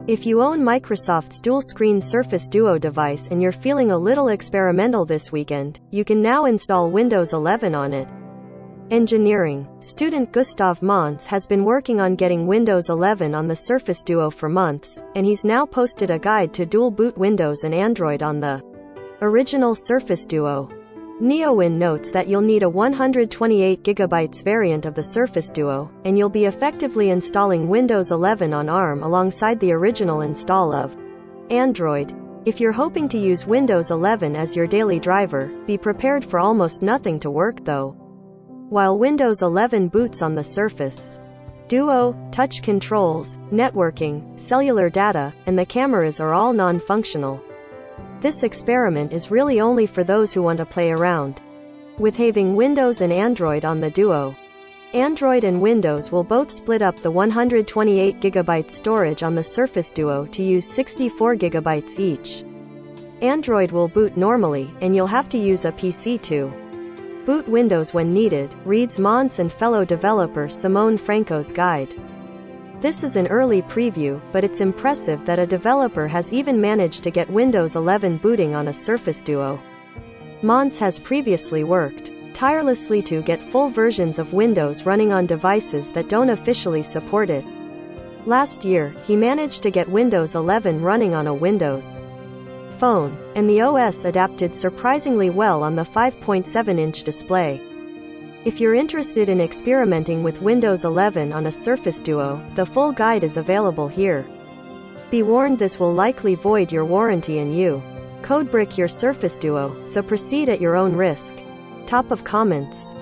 If you own Microsoft's dual-screen Surface Duo device and you're feeling a little experimental this weekend, you can now install Windows 11 on it. Engineering student Gustav Mons has been working on getting Windows 11 on the Surface Duo for months, and he's now posted a guide to dual boot Windows and Android on the original Surface Duo. NeoWin notes that you'll need a 128GB variant of the Surface Duo, and you'll be effectively installing Windows 11 on ARM alongside the original install of Android. If you're hoping to use Windows 11 as your daily driver, be prepared for almost nothing to work though. While Windows 11 boots on the Surface Duo, touch controls, networking, cellular data, and the cameras are all non-functional. This experiment is really only for those who want to play around with having Windows and Android on the Duo. Android and Windows will both split up the 128GB storage on the Surface Duo to use 64GB each. Android will boot normally, and you'll have to use a PC to boot Windows when needed, reads Mons and fellow developer Simone Franco's guide. This is an early preview, but it's impressive that a developer has even managed to get Windows 11 booting on a Surface Duo. Mons has previously worked tirelessly to get full versions of Windows running on devices that don't officially support it. Last year, he managed to get Windows 11 running on a Windows Phone, and the OS adapted surprisingly well on the 5.7-inch display. If you're interested in experimenting with Windows 11 on a Surface Duo, the full guide is available here. Be warned, this will likely void your warranty and you codebrick your Surface Duo, so proceed at your own risk. Top of comments.